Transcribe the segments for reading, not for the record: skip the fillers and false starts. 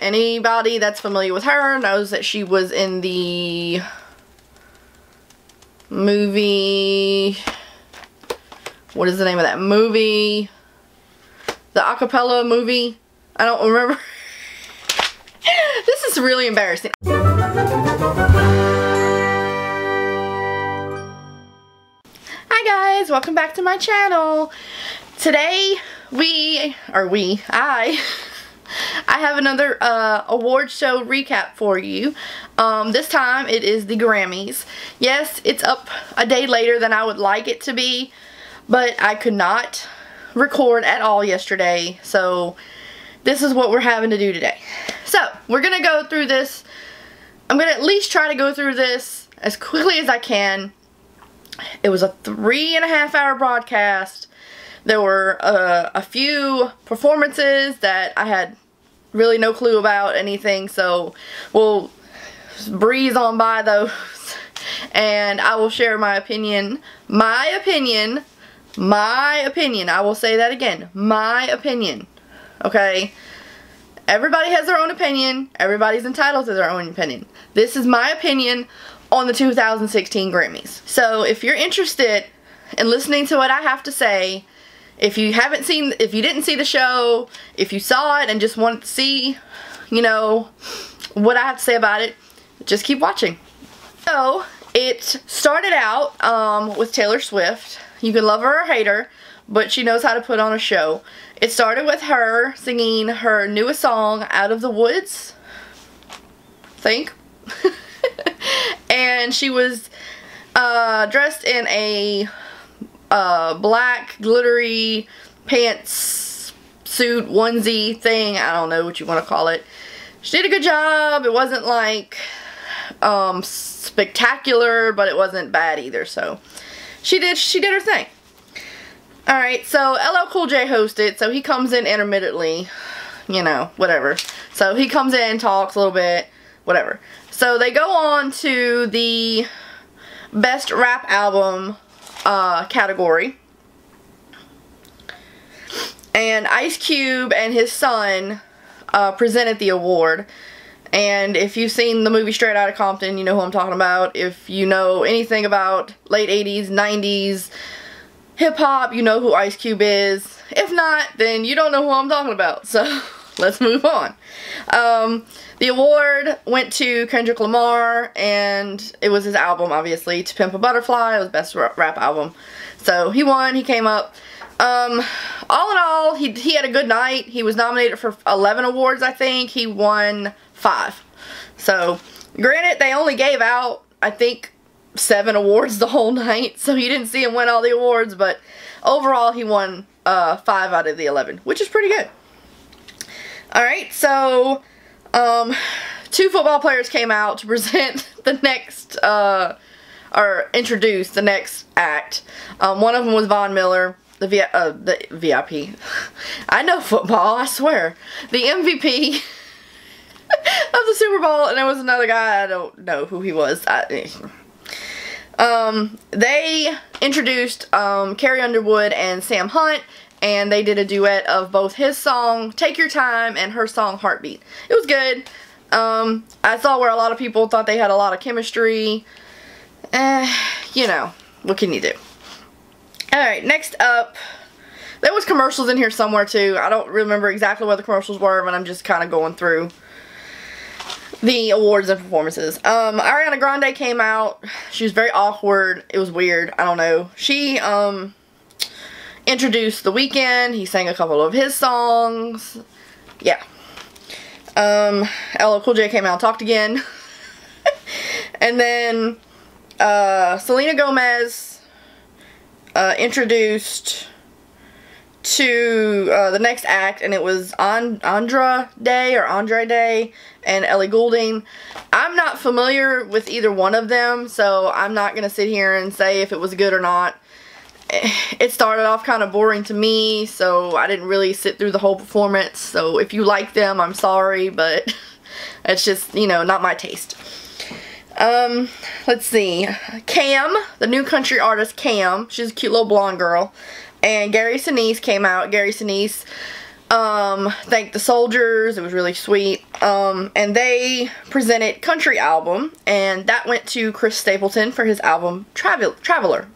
Anybody that's familiar with her knows that she was in the movie, what is the name of that movie? The acapella movie? I don't remember. This is really embarrassing. Hi guys, welcome back to my channel. Today I have another award show recap for you. This time it is the Grammys. Yes, it's up a day later than I would like it to be, but I could not record at all yesterday, so this is what we're having to do today. So, we're going to go through this. I'm going to at least try to go through this as quickly as I can. It was a 3.5-hour broadcast. There were a few performances that I had really no clue about anything, so we'll breeze on by those. And I will share my opinion. My opinion. I will say that again. My opinion. Okay? Everybody has their own opinion. Everybody's entitled to their own opinion. This is my opinion on the 2016 Grammys. So if you're interested in listening to what I have to say, if you didn't see the show, if you saw it and just want to see, you know, what I have to say about it, just keep watching. So, it started out with Taylor Swift. You can love her or hate her, but she knows how to put on a show. It started with her singing her newest song, Out of the Woods, I think. And she was dressed in a black glittery pants suit onesie thing. I don't know what you want to call it. She did a good job. It wasn't like spectacular, but it wasn't bad either. So she did her thing. Alright, so LL Cool J hosted, so he comes in intermittently, you know, whatever. So he comes in, talks a little bit, whatever. So they go on to the Best Rap Album category. And Ice Cube and his son presented the award. And if you've seen the movie Straight Outta Compton, you know who I'm talking about. If you know anything about late 80s, 90s hip-hop, you know who Ice Cube is. If not, then you don't know who I'm talking about. So, let's move on. The award went to Kendrick Lamar, and it was his album, obviously, To Pimp a Butterfly. It was Best Rap Album. So, he won. He came up. All in all, he had a good night. He was nominated for 11 awards, I think. He won 5. So, granted, they only gave out, I think, 7 awards the whole night, so you didn't see him win all the awards, but overall he won 5 out of the 11, which is pretty good. Alright, so 2 football players came out to present the next, or introduce the next act. One of them was Von Miller, the VIP. I know football, I swear. The MVP of the Super Bowl, and there was another guy, I don't know who he was. They introduced Carrie Underwood and Sam Hunt, and they did a duet of both his song Take Your Time and her song Heartbeat. It was good. I saw where a lot of people thought they had a lot of chemistry. You know, what can you do? Alright, next up, there was commercials in here somewhere too. I don't remember exactly what the commercials were, but I'm just kind of going through the awards and performances. Ariana Grande came out. She was very awkward. It was weird. I don't know. She introduced The Weeknd. He sang a couple of his songs. Yeah. LL Cool J came out and talked again. And then Selena Gomez introduced to the next act, and it was Andre Day and Ellie Goulding. I'm not familiar with either one of them, so I'm not gonna sit here and say if it was good or not. It started off kind of boring to me, so I didn't really sit through the whole performance. So if you like them, I'm sorry, but it's just, you know, not my taste. Let's see. Cam, the new country artist Cam, she's a cute little blonde girl. And Gary Sinise came out. Gary Sinise thanked the soldiers. It was really sweet. And they presented Country Album, and that went to Chris Stapleton for his album Traveler.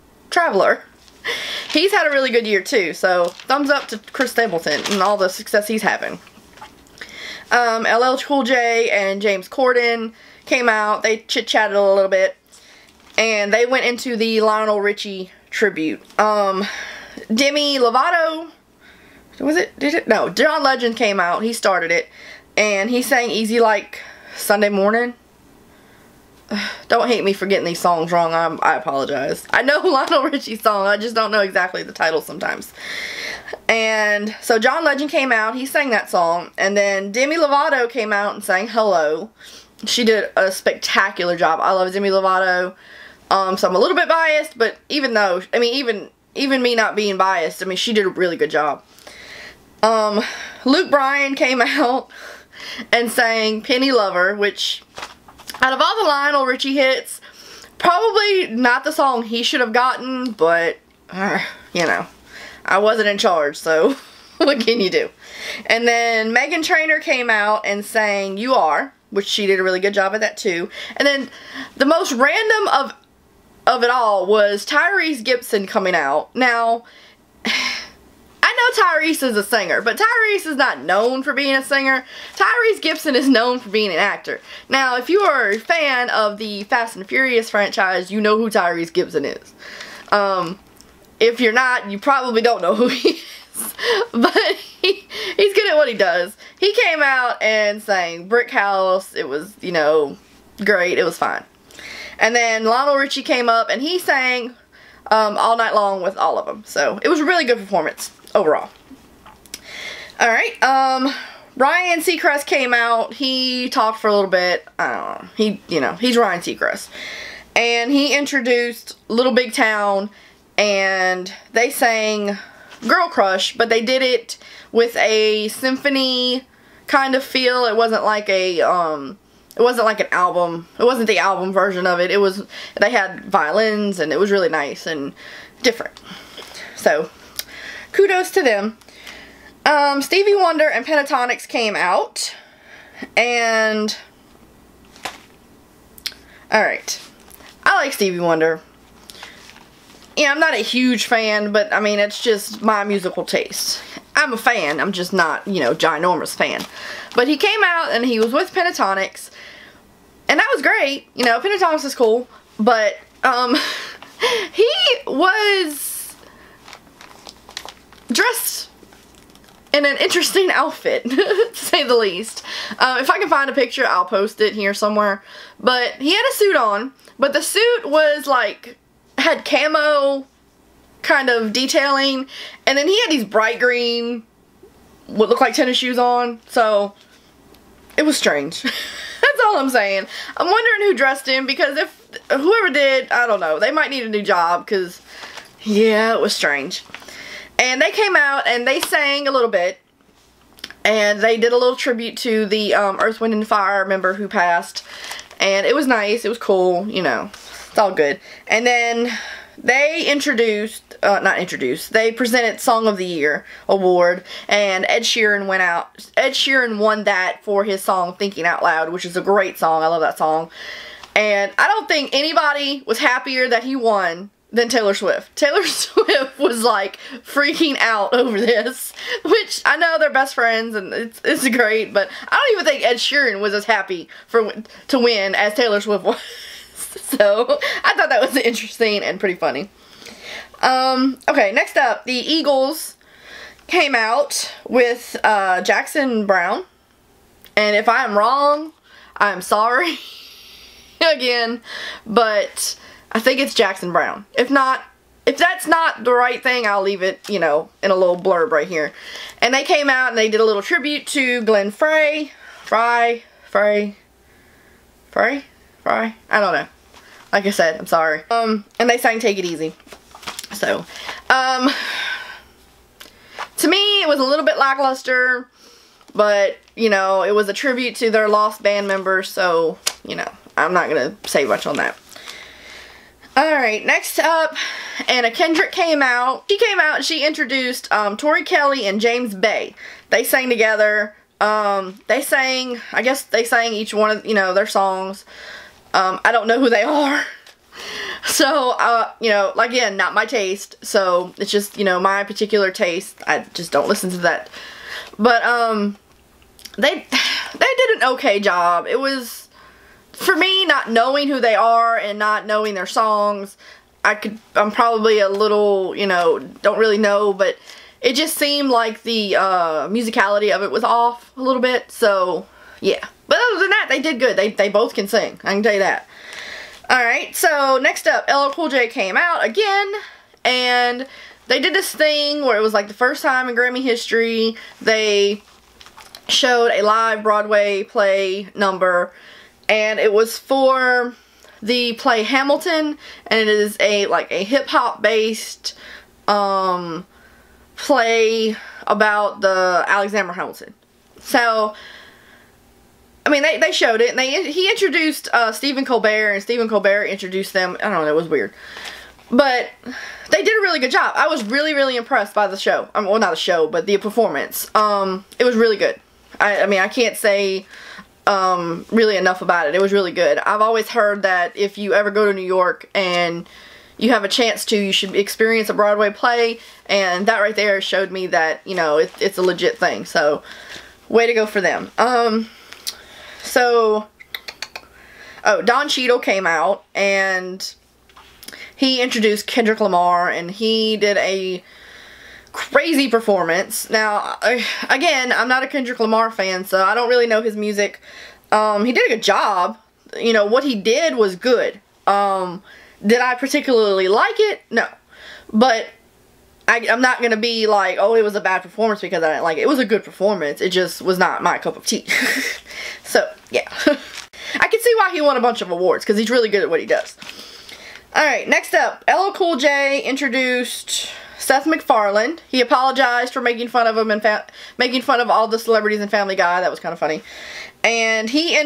He's had a really good year too, so thumbs up to Chris Stapleton and all the success he's having. LL Cool J and James Corden came out. They chit-chatted a little bit, and they went into the Lionel Richie tribute. Demi Lovato, no, John Legend came out. He started it, and he sang Easy Like Sunday Morning. Don't hate me for getting these songs wrong. I apologize. I know Lionel Richie's song. I just don't know exactly the title sometimes. And so John Legend came out. He sang that song. And then Demi Lovato came out and sang Hello. She did a spectacular job. I love Demi Lovato. So I'm a little bit biased, but even though, I mean, even me not being biased, I mean, she did a really good job. Luke Bryan came out and sang Penny Lover, which, out of all the Lionel Richie hits, probably not the song he should have gotten, but, you know, I wasn't in charge, so what can you do? And then Meghan Trainor came out and sang You Are, which she did a really good job at that too. And then the most random of it all was Tyrese Gibson coming out. Now, I know Tyrese is a singer, but Tyrese is not known for being a singer. Tyrese Gibson is known for being an actor. Now, if you are a fan of the Fast and Furious franchise, you know who Tyrese Gibson is. If you're not, you probably don't know who he is. But he's good at what he does. He came out and sang Brick House. It was, you know, great. It was fine. And then Lionel Richie came up and he sang all night long with all of them. So it was a really good performance overall. Alright, Ryan Seacrest came out. He talked for a little bit. I don't know. He's Ryan Seacrest. And he introduced Little Big Town, and they sang Girl Crush, but they did it with a symphony kind of feel. It wasn't like a, it wasn't like an album. It wasn't the album version of it. It was, they had violins, and it was really nice and different. So, kudos to them. Stevie Wonder and Pentatonix came out, and alright, I like Stevie Wonder. Yeah, I'm not a huge fan, but I mean, it's just my musical taste. I'm a fan, I'm just not, you know, ginormous fan. But he came out and he was with Pentatonix, and that was great. You know, Pentatonix is cool, but he was dressed in an interesting outfit, to say the least. If I can find a picture, I'll post it here somewhere. But he had a suit on, but the suit was like, had camo kind of detailing, and then he had these bright green, what looked like tennis shoes on, so it was strange. That's all I'm saying. I'm wondering who dressed him, because if whoever did, I don't know, they might need a new job, because yeah, it was strange. And they came out and they sang a little bit, and they did a little tribute to the Earth, Wind & Fire member who passed, and it was nice, it was cool, you know, it's all good. And then they they presented Song of the Year award, and Ed Sheeran went out. Ed Sheeran won that for his song Thinking Out Loud, which is a great song. I love that song. And I don't think anybody was happier that he won than Taylor Swift. Taylor Swift was like freaking out over this, which I know they're best friends and it's great, but I don't even think Ed Sheeran was as happy to win as Taylor Swift was. So I thought that was interesting and pretty funny. Okay, next up, the Eagles came out with Jackson Browne, and if I am wrong, I'm sorry again, but I think it's Jackson Browne. If that's not the right thing, I'll leave it, you know, in a little blurb right here. And they came out and they did a little tribute to Glenn Frey. I don't know. Like I said, I'm sorry. And they sang Take It Easy. So, to me, it was a little bit lackluster, but, you know, it was a tribute to their lost band members, so, you know, I'm not gonna say much on that. Alright, next up, Anna Kendrick came out. She came out and she introduced Tori Kelly and James Bay. They sang together. They sang, I guess they sang each one of, their songs. I don't know who they are. So, again, not my taste. So, it's just, my particular taste. I just don't listen to that. But, they did an okay job. It was, for me, not knowing who they are and not knowing their songs, I'm probably a little, don't really know, but it just seemed like the musicality of it was off a little bit, so yeah. But other than that, they did good. They both can sing, I can tell you that. Alright, so next up, LL Cool J came out again, and they did this thing where it was like the first time in Grammy history they showed a live Broadway play number, and it was for the play Hamilton, and it is a hip-hop based play about the Alexander Hamilton. So, I mean, they showed it, and he introduced Stephen Colbert, and Stephen Colbert introduced them. I don't know, it was weird. But they did a really good job. I was really, really impressed by the show. Well, not the show, but the performance. It was really good. I mean, I can't say really enough about it. It was really good. I've always heard that if you ever go to New York and you have a chance to, you should experience a Broadway play, and that right there showed me that, it's a legit thing. So, way to go for them. Don Cheadle came out, and he introduced Kendrick Lamar, and he did a crazy performance. Now, again, I'm not a Kendrick Lamar fan, so I don't really know his music. He did a good job. What he did was good. Did I particularly like it? No. But I'm not going to be like, oh, it was a bad performance because I didn't like it. It was a good performance. It just was not my cup of tea. So, yeah. I can see why he won a bunch of awards, because he's really good at what he does. Alright, next up, LL Cool J introduced Seth MacFarlane. He apologized for making fun of him and making fun of all the celebrities in Family Guy. That was kind of funny. And he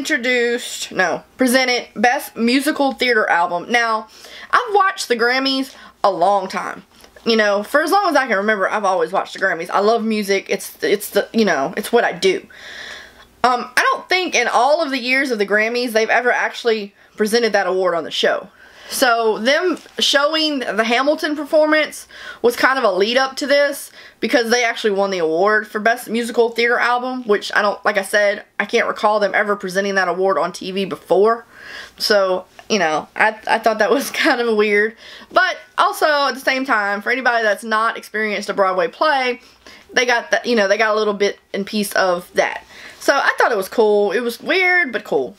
presented Best Musical Theater Album. Now, I've watched the Grammys a long time. For as long as I can remember, I've always watched the Grammys. I love music. It's what I do. I don't think in all of the years of the Grammys they've ever actually presented that award on the show. So them showing the Hamilton performance was kind of a lead up to this, because they actually won the award for Best Musical Theater Album, which like I said, I can't recall them ever presenting that award on TV before. So, I thought that was kind of weird. But also, at the same time, for anybody that's not experienced a Broadway play, they got that, they got a little bit and piece of that. So I thought it was cool. It was weird, but cool.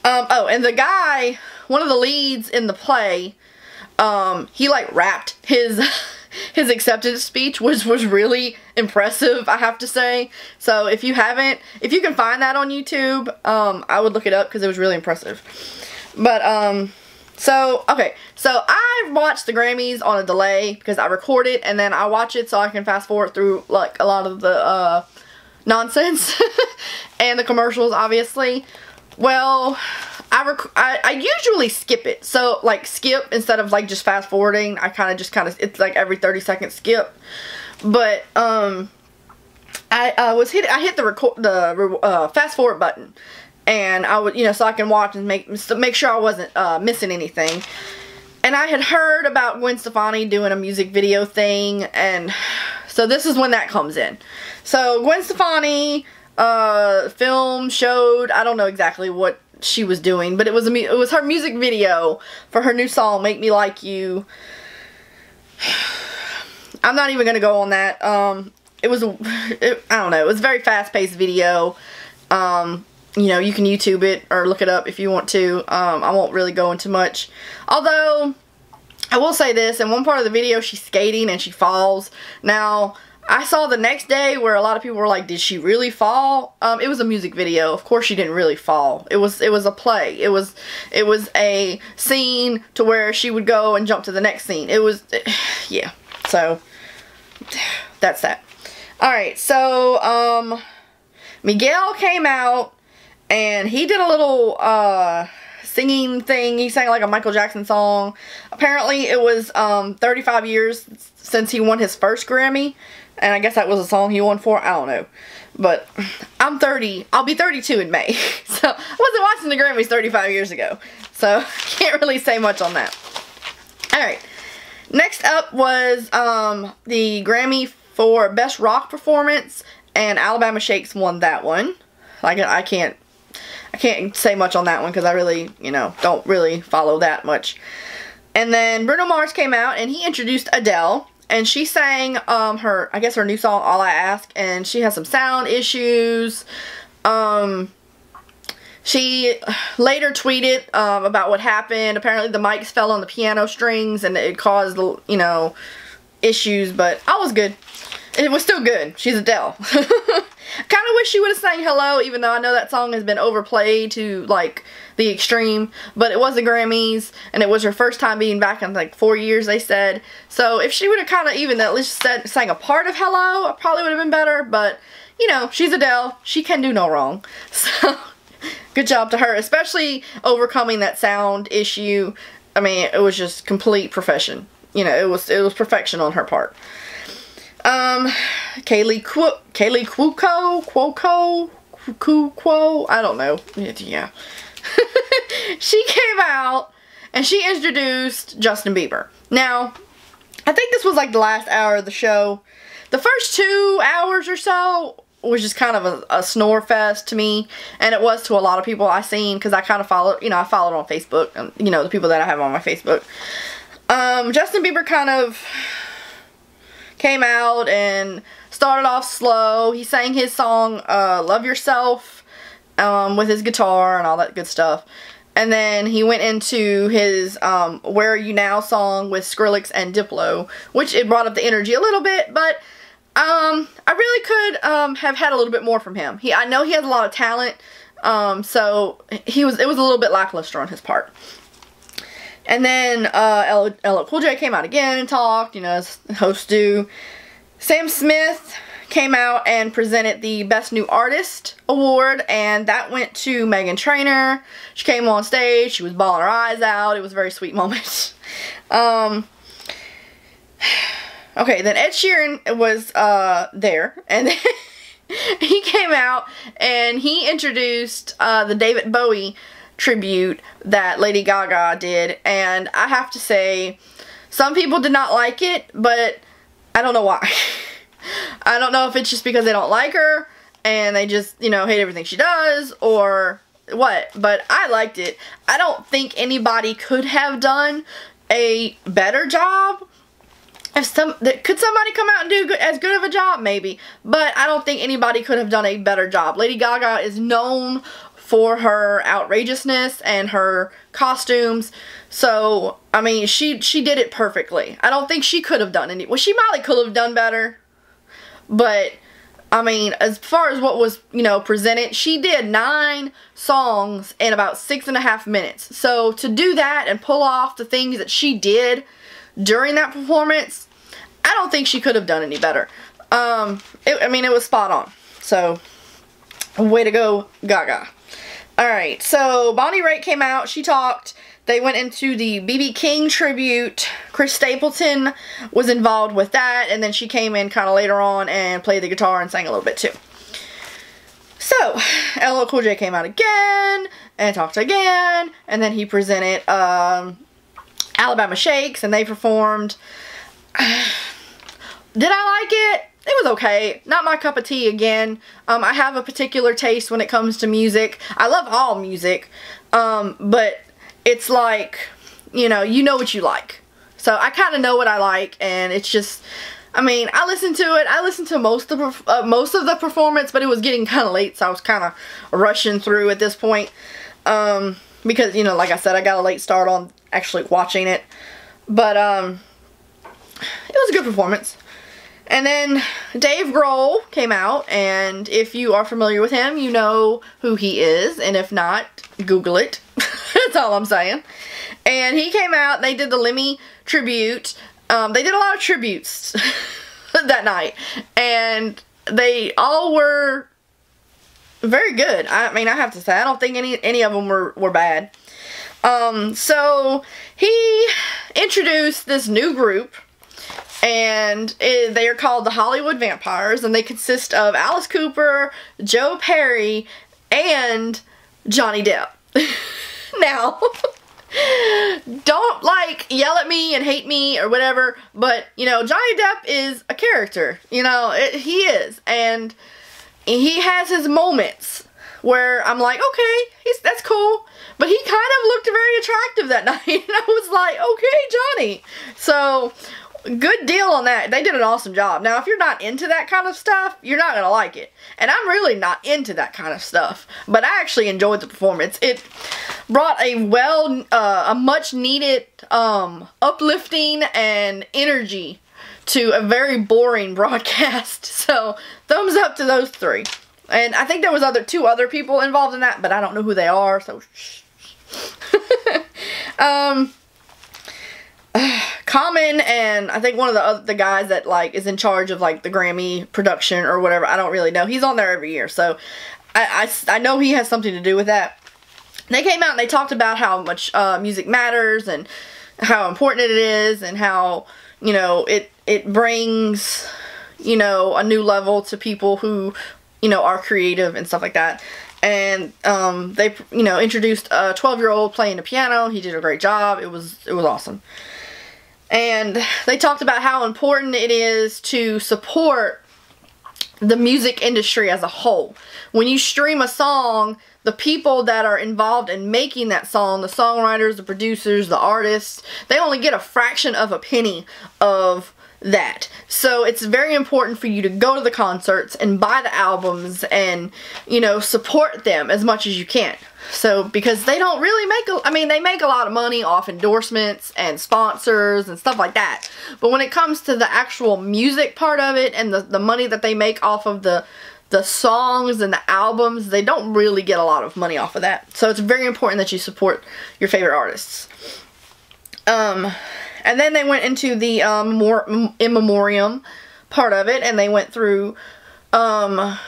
And the guy, one of the leads in the play, he rapped his acceptance speech, which was really impressive, I have to say. So if you can find that on YouTube, I would look it up because it was really impressive. But, so I watched the Grammys on a delay because I record it and then I watch it so I can fast forward through, a lot of the, nonsense and the commercials, obviously. Well, I usually skip it. So, skip instead of, just fast forwarding. I it's every 30-second skip. But, I hit the fast forward button. And I would, so I can watch and make sure I wasn't, missing anything. And I had heard about Gwen Stefani doing a music video thing, and so this is when that comes in. So Gwen Stefani showed, I don't know exactly what she was doing, but it was her music video for her new song, Make Me Like You. I'm not even gonna go on that. I don't know, it was a very fast-paced video. You can YouTube it or look it up if you want to. I won't really go into much. Although, I will say this, in one part of the video she's skating and she falls. Now, I saw the next day where a lot of people were like, did she really fall? It was a music video. Of course she didn't really fall. It was a play. It was a scene to where she would go and jump to the next scene. Yeah. So, that's that. Alright, so, Miguel came out and he did a little, singing thing. He sang like a Michael Jackson song. Apparently it was 35 years since he won his first Grammy. And I guess that was a song he won for. I don't know. But I'm 30. I'll be 32 in May. So I wasn't watching the Grammys 35 years ago. So I can't really say much on that. Alright. Next up was the Grammy for Best Rock Performance. And Alabama Shakes won that one. I can't say much on that one because I really, you know, don't really follow that much. And then Bruno Mars came out and he introduced Adele. And she sang I guess her new song, All I Ask. And she has some sound issues. She later tweeted about what happened. Apparently the mics fell on the piano strings and it caused, you know, issues. But I was good. It was still good. She's Adele. Kind of wish she would have sang Hello, even though I know that song has been overplayed to, like, the extreme. But it was the Grammys, and it was her first time being back in, like, 4 years, they said. So if she would have kind of even at least sang a part of Hello, it probably would have been better. But, you know, she's Adele. She can do no wrong. So, good job to her, especially overcoming that sound issue. I mean, it was just complete perfection. You know, it was perfection on her part. Kaylee Cuoco, I don't know. Yeah. She came out and she introduced Justin Bieber. Now, I think this was like the last hour of the show. The first 2 hours or so was just kind of a snore fest to me, and it was to a lot of people I seen because I kind of followed, you know, I followed on Facebook, and, you know, the people that I have on my Facebook. Justin Bieber kind of came out and started off slow. He sang his song, Love Yourself, with his guitar and all that good stuff. And then he went into his, Where Are You Now song with Skrillex and Diplo, which it brought up the energy a little bit, but, I really could, have had a little bit more from him. I know he has a lot of talent, so it was a little bit lackluster on his part. And then LL Cool J came out again and talked, you know, as hosts do. Sam Smith came out and presented the Best New Artist award, and that went to Meghan Trainor. She came on stage, she was bawling her eyes out. It was a very sweet moment. Okay, then Ed Sheeran was there, and then he came out and he introduced the David Bowie tribute that Lady Gaga did, and I have to say, some people did not like it, but I don't know why. I don't know if it's just because they don't like her and they just, you know, hate everything she does or what, but I liked it. I don't think anybody could have done a better job. Could somebody come out and do as good of a job? Maybe, but I don't think anybody could have done a better job. Lady Gaga is known for her outrageousness and her costumes. So, I mean, she did it perfectly. I don't think she could have done any. Well, she probably could have done better. But, I mean, as far as what was, you know, presented, she did 9 songs in about 6.5 minutes. So, to do that and pull off the things that she did during that performance, I don't think she could have done any better. I mean, it was spot on. So, way to go, Gaga. Alright, so Bonnie Raitt came out, she talked, they went into the B.B. King tribute, Chris Stapleton was involved with that, and then she came in kind of later on and played the guitar and sang a little bit too. So, LL Cool J came out again, and talked again, and then he presented Alabama Shakes, and they performed. Did I like it? It was okay. Not my cup of tea again. I have a particular taste when it comes to music. I love all music. But it's like, you know what you like. So I kind of know what I like, and it's just, I mean, I listened to it. I listened to most of the performance, but it was getting kind of late, so I was kind of rushing through at this point. Because, you know, like I said, I got a late start on actually watching it. But, it was a good performance. And then Dave Grohl came out, and if you are familiar with him, you know who he is, and if not, Google it. That's all I'm saying. And he came out, and they did the Lemmy tribute. They did a lot of tributes that night, and they all were very good. I mean, I have to say, I don't think any of them were bad. So he introduced this new group, and they are called the Hollywood Vampires, and they consist of Alice Cooper, Joe Perry, and Johnny Depp. Now, don't like yell at me and hate me or whatever, but you know, Johnny Depp is a character. You know, he is, and he has his moments where I'm like, okay, that's cool. But he kind of looked very attractive that night, and I was like, okay, Johnny. So, good deal on that. They did an awesome job. Now, if you're not into that kind of stuff, you're not going to like it. And I'm really not into that kind of stuff. But I actually enjoyed the performance. It brought a much needed uplifting and energy to a very boring broadcast. So, thumbs up to those three. And I think there was two other people involved in that, but I don't know who they are, so shh. Common and I think one of the guys that like is in charge of like the Grammy production or whatever, I don't really know. He's on there every year, so I know he has something to do with that. They came out and they talked about how much music matters and how important it is, and how, you know, it brings, you know, a new level to people who, you know, are creative and stuff like that. And they, you know, introduced a 12-year-old playing the piano. He did a great job. It was awesome. And they talked about how important it is to support the music industry as a whole. When you stream a song, the people that are involved in making that song, the songwriters, the producers, the artists, they only get a fraction of a penny of that. So it's very important for you to go to the concerts and buy the albums and, you know, support them as much as you can. So, because they don't really they make a lot of money off endorsements and sponsors and stuff like that. But when it comes to the actual music part of it and the money that they make off of the songs and the albums, they don't really get a lot of money off of that. So it's very important that you support your favorite artists. And then they went into the in memoriam part of it, and they went through the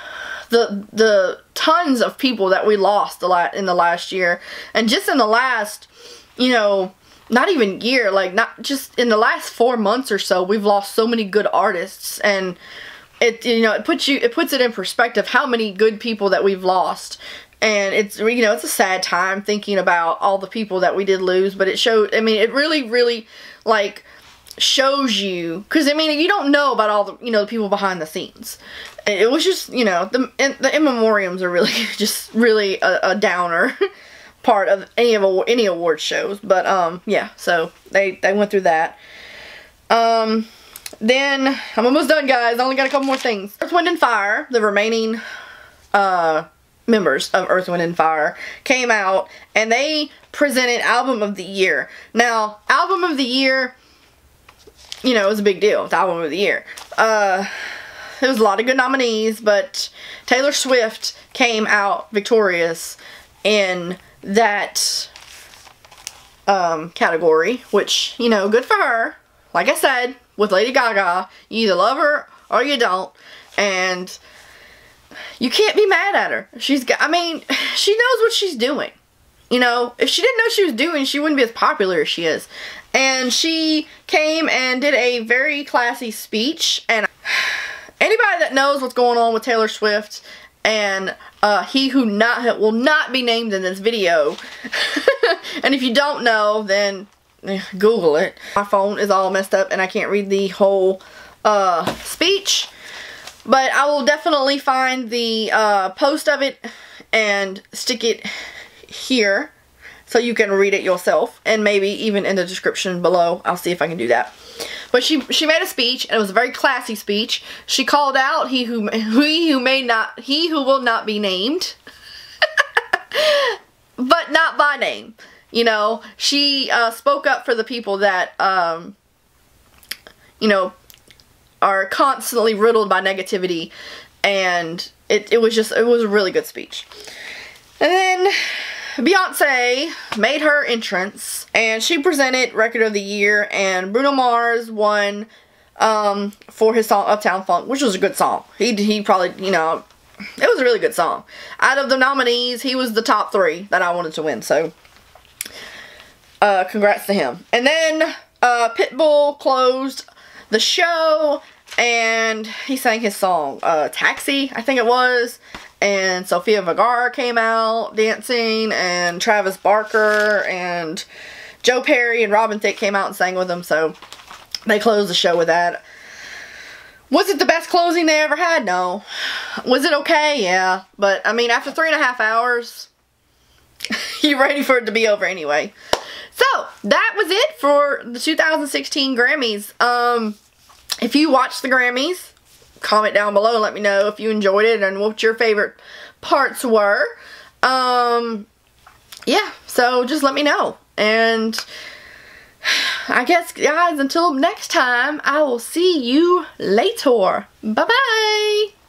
tons of people that we lost in the last year, and just in the last, you know, not even year, like not just in the last 4 months or so, we've lost so many good artists, and it puts it in perspective how many good people that we've lost. And it's, you know, it's a sad time thinking about all the people that we did lose, but it showed, I mean, it really, really, like, shows you, because, I mean, you don't know about all the, you know, the people behind the scenes. It was just, you know, the in memoriams are really, just really a downer part of any award shows, but, yeah, so they went through that. Then, I'm almost done, guys, I only got a couple more things. Earth, Wind & Fire, the remaining, members of Earth, Wind & Fire came out and they presented Album of the Year. Now, Album of the Year, you know, it was a big deal. It's Album of the Year. There was a lot of good nominees, but Taylor Swift came out victorious in that category, which, you know, good for her. Like I said, with Lady Gaga, you either love her or you don't, and you can't be mad at her. I mean, she knows what she's doing. You know, if she didn't know what she was doing, she wouldn't be as popular as she is. And she came and did a very classy speech. And anybody that knows what's going on with Taylor Swift and he who will not be named in this video. And if you don't know, then Google it. My phone is all messed up and I can't read the whole speech. But I will definitely find the post of it and stick it here so you can read it yourself, and maybe even in the description below. I'll see if I can do that. But she made a speech, and it was a very classy speech. She called out he who will not be named, but not by name. You know, she spoke up for the people that you know, are constantly riddled by negativity, and it was a really good speech. And then Beyonce made her entrance, and she presented Record of the Year, and Bruno Mars won for his song Uptown Funk, which was a good song. He probably, you know, it was a really good song. Out of the nominees, he was the top 3 that I wanted to win, so congrats to him. And then Pitbull closed the show, and he sang his song, Taxi, I think it was. And Sofia Vergara came out dancing, and Travis Barker, and Joe Perry, and Robin Thicke came out and sang with him. So they closed the show with that. Was it the best closing they ever had? No. Was it okay? Yeah. But, I mean, after 3.5 hours, you're ready for it to be over anyway. So, that was it for the 2016 Grammys. If you watched the Grammys, comment down below and let me know if you enjoyed it and what your favorite parts were. Yeah, so just let me know. And I guess, guys, until next time, I will see you later. Bye-bye.